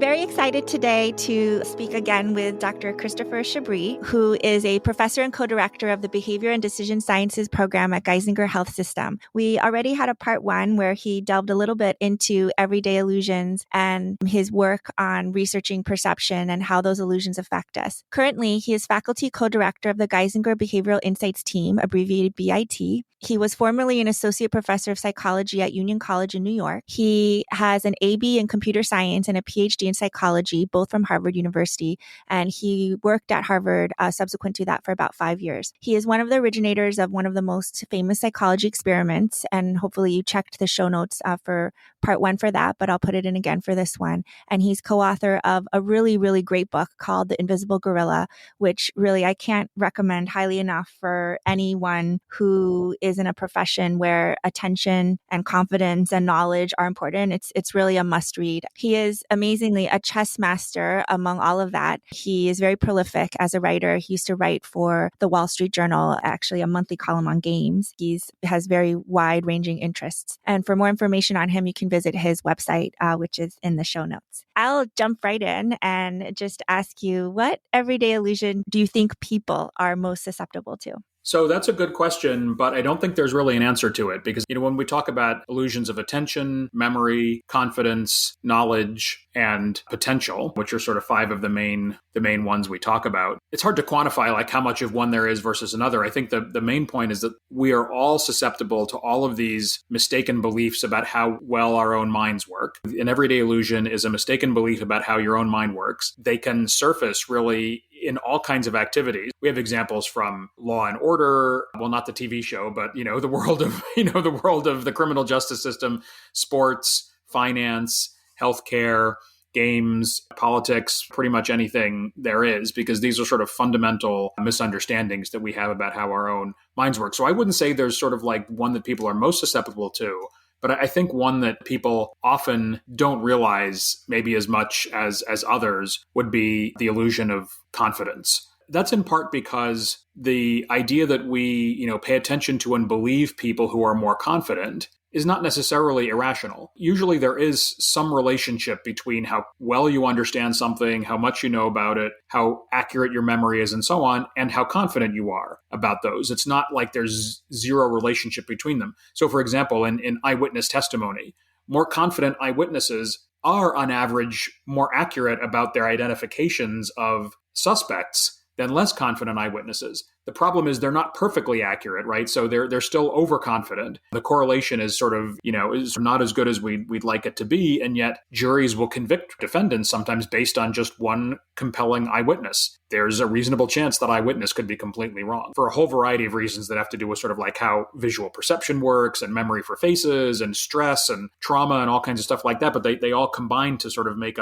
Very excited today to speak again with Dr. Christopher Chabris, who is a professor and co-director of the Behavior and Decision Sciences program at Geisinger Health System. We already had a part one where he delved a little bit into everyday illusions and his work on researching perception and how those illusions affect us. Currently, he is faculty co-director of the Geisinger Behavioral Insights Team, abbreviated BIT. He was formerly an associate professor of psychology at Union College in New York. He has an AB in computer science and a PhD in psychology, both from Harvard University, and he worked at Harvard subsequent to that for about 5 years. He is one of the originators of one of the most famous psychology experiments, and hopefully you checked the show notes for part one for that, but I'll put it in again for this one. And he's co-author of a really, really great book called The Invisible Gorilla, which really I can't recommend highly enough for anyone who is in a profession where attention and confidence and knowledge are important. It's really a must read. He is amazingly a chess master among all of that. He is very prolific as a writer. He used to write for the Wall Street Journal, actually a monthly column on games. He has very wide ranging interests. And for more information on him, you can visit his website, which is in the show notes. I'll jump right in and just ask you, what everyday illusion do you think people are most susceptible to? So that's a good question, but I don't think there's really an answer to it because, when we talk about illusions of attention, memory, confidence, knowledge, and potential, which are sort of 5 of the main ones we talk about, it's hard to quantify like how much of one there is versus another. I think the main point is that we are all susceptible to all of these mistaken beliefs about how well our own minds work. An everyday illusion is a mistaken belief about how your own mind works. They can surface really in all kinds of activities. We have examples from Law and Order, well, not the TV show, but the world of the world of the criminal justice system, sports, finance, healthcare, games, politics, pretty much anything there is, because these are sort of fundamental misunderstandings that we have about how our own minds work. So I wouldn't say there's sort of like one that people are most susceptible to. But I think one that people often don't realize maybe as much as others would be the illusion of confidence. That's in part because the idea that we, pay attention to and believe people who are more confident is not necessarily irrational. Usually there is some relationship between how well you understand something, how much you know about it, how accurate your memory is, and so on, and how confident you are about those. It's not like there's zero relationship between them. So for example, in eyewitness testimony, more confident eyewitnesses are on average more accurate about their identifications of suspects than less confident eyewitnesses. The problem is they're not perfectly accurate, right? So they're still overconfident. The correlation is sort of, is not as good as we'd like it to be. And yet juries will convict defendants sometimes based on just one compelling eyewitness. There's a reasonable chance that eyewitness could be completely wrong for a whole variety of reasons that have to do with sort of like how visual perception works and memory for faces and stress and trauma and all kinds of stuff like that. But they all combine to sort of make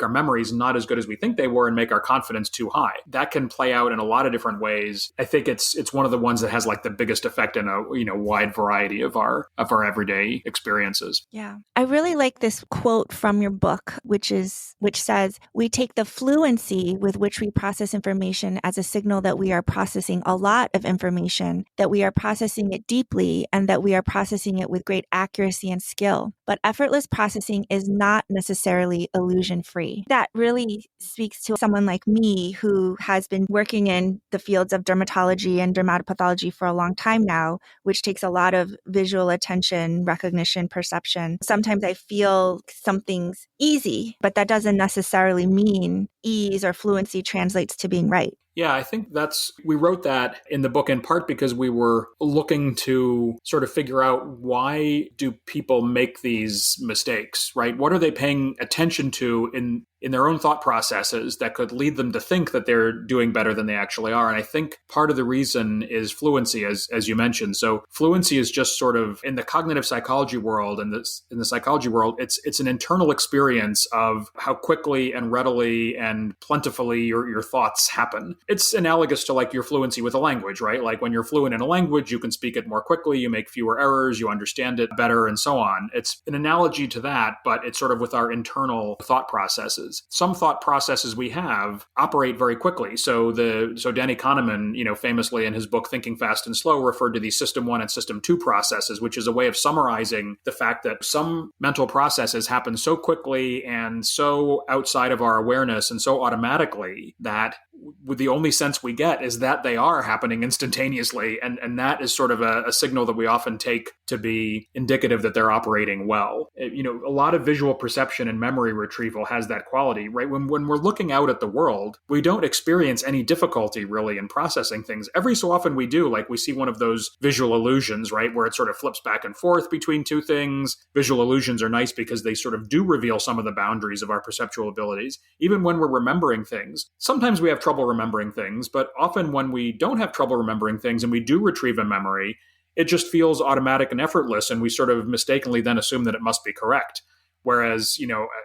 our memories not as good as we think they were and make our confidence too high. That can play out in a lot of different ways. I think it's one of the ones that has like the biggest effect in a wide variety of our everyday experiences. Yeah. I really like this quote from your book, which says, "We take the fluency with which we process information as a signal that we are processing a lot of information, that we are processing it deeply, and that we are processing it with great accuracy and skill. But effortless processing is not necessarily illusion-free." That really speaks to someone like me who has been working in the fields of dermatology and dermatopathology for a long time now, which takes a lot of visual attention, recognition, perception. Sometimes I feel something's easy, but that doesn't necessarily mean ease or fluency translates to being right. Yeah, I think we wrote that in the book in part because we were looking to sort of figure out why do people make these mistakes, right? What are they paying attention to in their own thought processes that could lead them to think that they're doing better than they actually are? And I think part of the reason is fluency, as you mentioned. So fluency is just sort of in the cognitive psychology world and in the psychology world, it's an internal experience of how quickly and readily and plentifully your thoughts happen. It's analogous to like your fluency with a language, right? Like when you're fluent in a language, you can speak it more quickly, you make fewer errors, you understand it better, and so on. It's an analogy to that, but it's sort of with our internal thought processes. processes. Some thought processes we have operate very quickly. So Danny Kahneman, famously in his book Thinking Fast and Slow, referred to these system 1 and system 2 processes, which is a way of summarizing the fact that some mental processes happen so quickly and so outside of our awareness and so automatically that the only sense we get is that they are happening instantaneously. And that is sort of a signal that we often take to be indicative that they're operating well. A lot of visual perception and memory retrieval has that quality, right? When we're looking out at the world, we don't experience any difficulty really in processing things. Every so often we do, like we see one of those visual illusions, right? Where it sort of flips back and forth between two things. Visual illusions are nice because they sort of do reveal some of the boundaries of our perceptual abilities. Even when we're remembering things, sometimes we have trouble remembering things, but often when we don't have trouble remembering things and we do retrieve a memory, it just feels automatic and effortless, and we sort of mistakenly then assume that it must be correct. Whereas,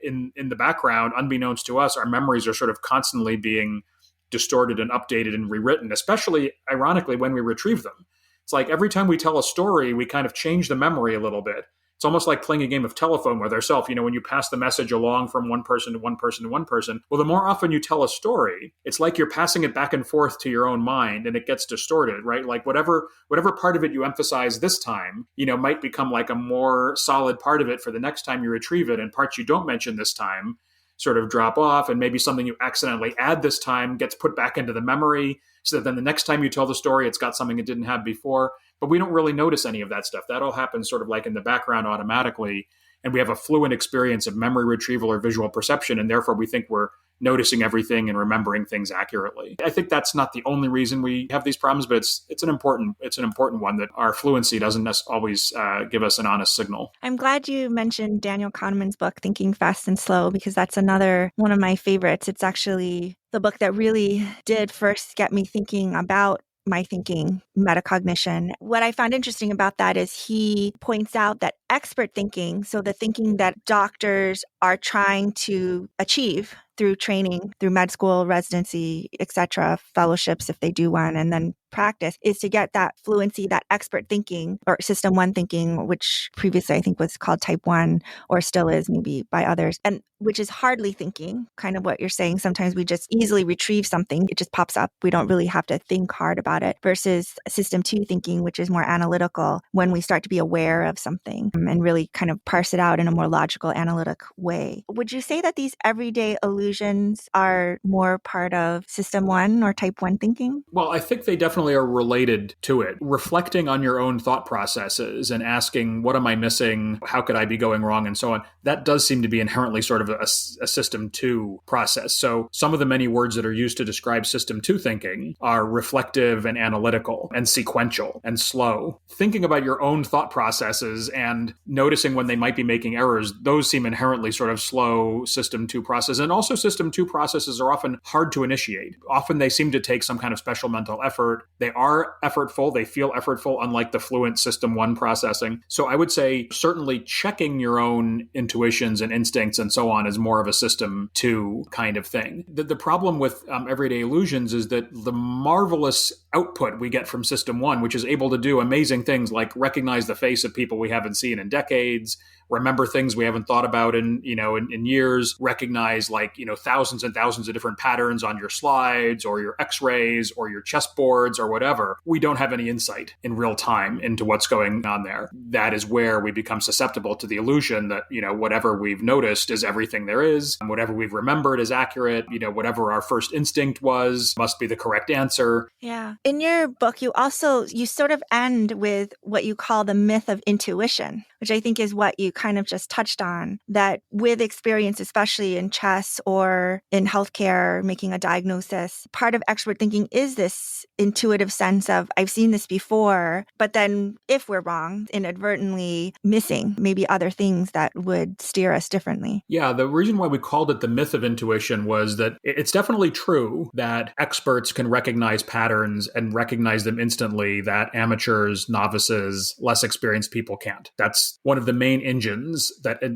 in the background, unbeknownst to us, our memories are sort of constantly being distorted and updated and rewritten, especially, ironically, when we retrieve them. It's like every time we tell a story, we kind of change the memory a little bit. It's almost like playing a game of telephone with ourselves. When you pass the message along from one person to one person to one person, well, the more often you tell a story, it's like you're passing it back and forth to your own mind and it gets distorted, right? Like whatever part of it you emphasize this time, might become like a more solid part of it for the next time you retrieve it, and parts you don't mention this time sort of drop off, and maybe something you accidentally add this time gets put back into the memory so that then the next time you tell the story, it's got something it didn't have before. But we don't really notice any of that stuff. That all happens sort of like in the background automatically. And we have a fluent experience of memory retrieval or visual perception, and therefore we think we're noticing everything and remembering things accurately. I think that's not the only reason we have these problems, but it's an important one, that our fluency doesn't always give us an honest signal. I'm glad you mentioned Daniel Kahneman's book, Thinking Fast and Slow, because that's another one of my favorites. It's actually the book that really did first get me thinking about my thinking, metacognition. What I found interesting about that is he points out that expert thinking, so the thinking that doctors are trying to achieve through training, through med school, residency, etc., fellowships if they do one, and then practice, is to get that fluency, that expert thinking or system 1 thinking, which previously I think was called type 1 or still is maybe by others, and which is hardly thinking, kind of what you're saying. Sometimes we just easily retrieve something. It just pops up. We don't really have to think hard about it, versus system 2 thinking, which is more analytical, when we start to be aware of something and really kind of parse it out in a more logical, analytic way. Would you say that these everyday illusions are more part of system 1 or type 1 thinking? Well, I think they definitely are related to it. Reflecting on your own thought processes and asking, what am I missing? How could I be going wrong? And so on. That does seem to be inherently sort of a system 2 process. So some of the many words that are used to describe system 2 thinking are reflective and analytical and sequential and slow. Thinking about your own thought processes and noticing when they might be making errors, those seem inherently sort of slow system 2 process. And also system 2 processes are often hard to initiate. Often they seem to take some kind of special mental effort. They are effortful. They feel effortful, unlike the fluent system 1 processing. So I would say certainly checking your own intuitions and instincts and so on is more of a system 2 kind of thing. The problem with everyday illusions is that the marvelous output we get from system 1, which is able to do amazing things like recognize the face of people we haven't seen in decades, remember things we haven't thought about in years, recognize thousands and thousands of different patterns on your slides or your x-rays or your chessboards or whatever. We don't have any insight in real time into what's going on there. That is where we become susceptible to the illusion that, whatever we've noticed is everything there is. And whatever we've remembered is accurate. Whatever our first instinct was must be the correct answer. Yeah. In your book, you sort of end with what you call the myth of intuition, which I think is what you kind of just touched on, that with experience, especially in chess or in healthcare, making a diagnosis, part of expert thinking is this intuitive sense of, I've seen this before, but then if we're wrong, inadvertently missing maybe other things that would steer us differently. Yeah, the reason why we called it the myth of intuition was that it's definitely true that experts can recognize patterns and recognize them instantly that amateurs, novices, less experienced people can't. That's one of the main engines engines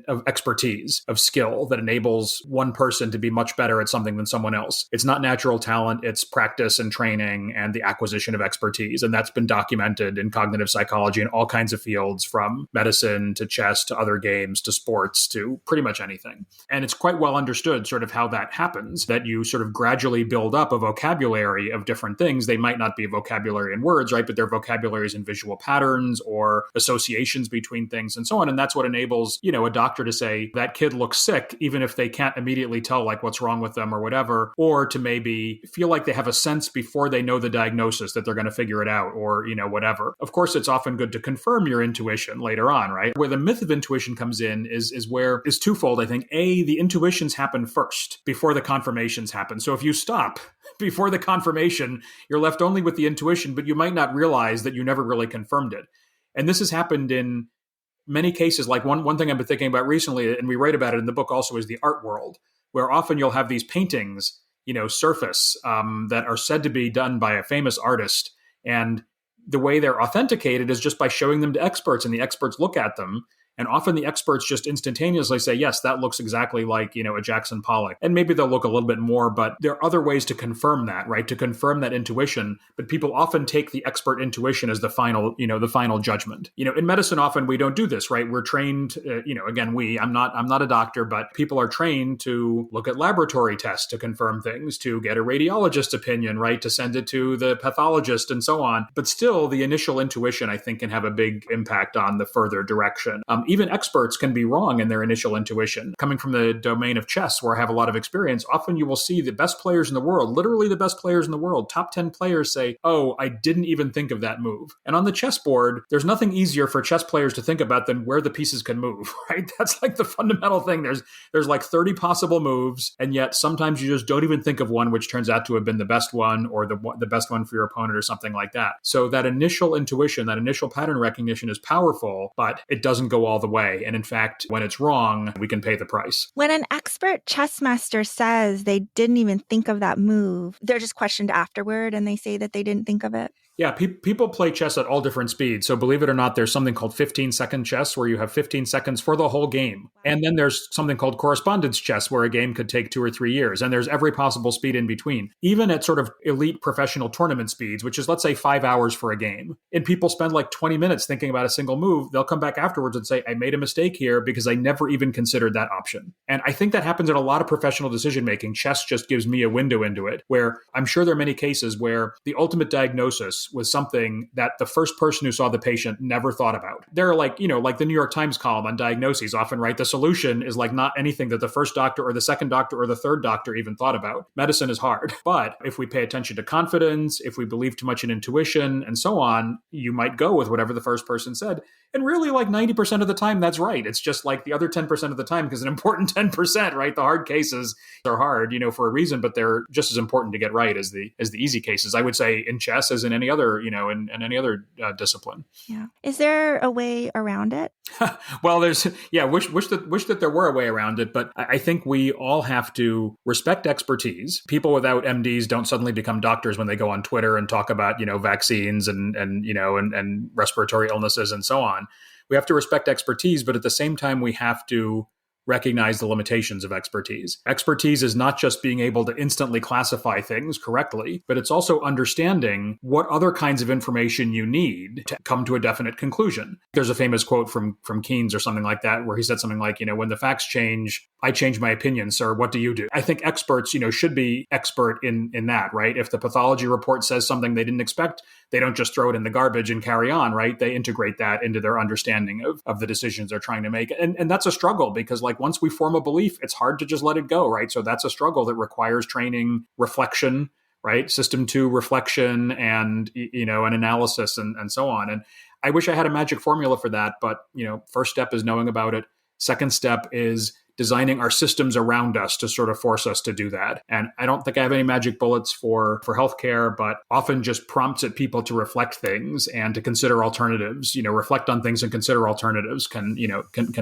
of expertise, of skill that enables one person to be much better at something than someone else. It's not natural talent, it's practice and training and the acquisition of expertise. And that's been documented in cognitive psychology in all kinds of fields, from medicine to chess to other games to sports to pretty much anything. And it's quite well understood sort of how that happens, that you sort of gradually build up a vocabulary of different things. They might not be a vocabulary in words, right? But they're vocabularies in visual patterns or associations between things and so on. And that's what enables, a doctor to say that kid looks sick, even if they can't immediately tell like what's wrong with them or whatever, or to maybe feel like they have a sense before they know the diagnosis that they're going to figure it out or, whatever. Of course, it's often good to confirm your intuition later on, right? Where the myth of intuition comes in is twofold. I think, A, the intuitions happen first before the confirmations happen. So if you stop before the confirmation, you're left only with the intuition, but you might not realize that you never really confirmed it. And this has happened in many cases. Like one thing I've been thinking about recently, and we write about it in the book also, is the art world, where often you'll have these paintings, surface that are said to be done by a famous artist. And the way they're authenticated is just by showing them to experts, and the experts look at them. And often the experts just instantaneously say, yes, that looks exactly like, a Jackson Pollock. And maybe they'll look a little bit more, but there are other ways to confirm that, right? To confirm that intuition. But people often take the expert intuition as the final judgment. In medicine, often we don't do this, right? We're trained, again, I'm not a doctor, but people are trained to look at laboratory tests to confirm things, to get a radiologist's opinion, right? To send it to the pathologist and so on. But still, the initial intuition, I think, can have a big impact on the further direction. Even experts can be wrong in their initial intuition. Coming from the domain of chess, where I have a lot of experience, often you will see the best players in the world, literally the best players in the world, top 10 players say, oh, I didn't even think of that move. And on the chessboard, there's nothing easier for chess players to think about than where the pieces can move, right? That's like the fundamental thing. There's like 30 possible moves, and yet sometimes you just don't even think of one which turns out to have been the best one or the best one for your opponent or something like that. So that initial intuition, that initial pattern recognition is powerful, but it doesn't go all the way. And in fact, when it's wrong, we can pay the price. When an expert chess master says they didn't even think of that move, they're just questioned afterward and they say that they didn't think of it. Yeah, people play chess at all different speeds. So believe it or not, there's something called 15-second chess where you have 15 seconds for the whole game. And then there's something called correspondence chess where a game could take 2 or 3 years. And there's every possible speed in between. Even at sort of elite professional tournament speeds, which is, let's say, 5 hours for a game. And people spend like 20 minutes thinking about a single move. They'll come back afterwards and say, I made a mistake here because I never even considered that option. And I think that happens in a lot of professional decision making. Chess just gives me a window into it, where I'm sure there are many cases where the ultimate diagnosis was something that the first person who saw the patient never thought about. There are like the New York Times column on diagnoses often write the solution is like not anything that the first doctor or the second doctor or the third doctor even thought about. Medicine is hard. But if we pay attention to confidence, if we believe too much in intuition and so on, you might go with whatever the first person said. And really like 90% of the time, that's right. It's just like the other 10% of the time, because an important 10%, right? The hard cases are hard, for a reason, but they're just as important to get right as the easy cases. I would say in chess as in any other, in any other discipline. Yeah. Is there a way around it? Well, wish that there were a way around it, but I think we all have to respect expertise. People without MDs don't suddenly become doctors when they go on Twitter and talk about, vaccines and respiratory illnesses and so on. We have to respect expertise, but at the same time, we have to recognize the limitations of expertise. Expertise is not just being able to instantly classify things correctly, but it's also understanding what other kinds of information you need to come to a definite conclusion. There's a famous quote from Keynes or something like that, where he said something like, when the facts change, I change my opinion, sir. What do you do? I think experts, should be expert in that, right? If the pathology report says something they didn't expect, they don't just throw it in the garbage and carry on, right? They integrate that into their understanding of the decisions they're trying to make. And that's a struggle because once we form a belief, it's hard to just let it go, right? So that's a struggle that requires training, reflection, right? System 2 reflection and, an analysis and so on. And I wish I had a magic formula for that, but, first step is knowing about it. Second step is designing our systems around us to sort of force us to do that. And I don't think I have any magic bullets for healthcare, but often just prompts at people to reflect things and to consider alternatives, reflect on things and consider alternatives can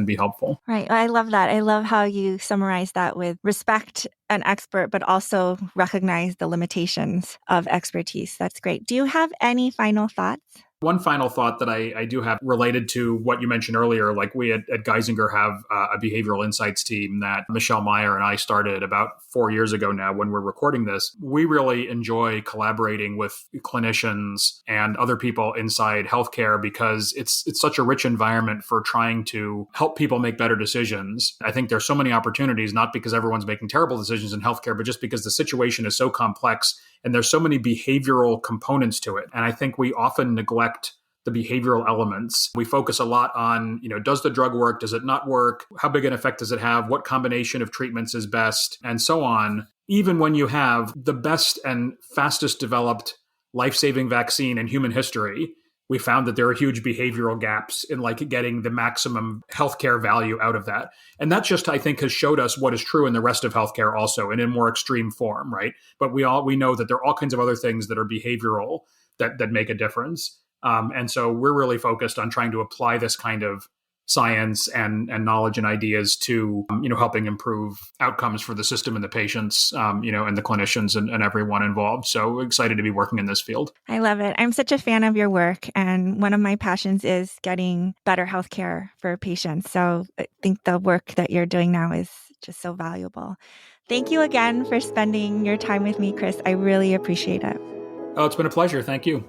be helpful. Right. I love that. I love how you summarize that with respect an expert, but also recognize the limitations of expertise. That's great. Do you have any final thoughts? One final thought that I do have related to what you mentioned earlier, like we at Geisinger have a behavioral insights team that Michelle Meyer and I started about 4 years ago now when we're recording this. We really enjoy collaborating with clinicians and other people inside healthcare because it's such a rich environment for trying to help people make better decisions. I think there's so many opportunities, not because everyone's making terrible decisions in healthcare, but just because the situation is so complex and there's so many behavioral components to it. And I think we often neglect the behavioral elements. We focus a lot on, does the drug work? Does it not work? How big an effect does it have? What combination of treatments is best? And so on. Even when you have the best and fastest developed life-saving vaccine in human history, we found that there are huge behavioral gaps in getting the maximum healthcare value out of that. And that just, I think, has showed us what is true in the rest of healthcare also in a more extreme form, right? But we know that there are all kinds of other things that are behavioral that make a difference. And so we're really focused on trying to apply this kind of science and knowledge and ideas to, helping improve outcomes for the system and the patients, and the clinicians and everyone involved. So excited to be working in this field. I love it. I'm such a fan of your work. And one of my passions is getting better healthcare for patients. So I think the work that you're doing now is just so valuable. Thank you again for spending your time with me, Chris. I really appreciate it. Oh, it's been a pleasure. Thank you.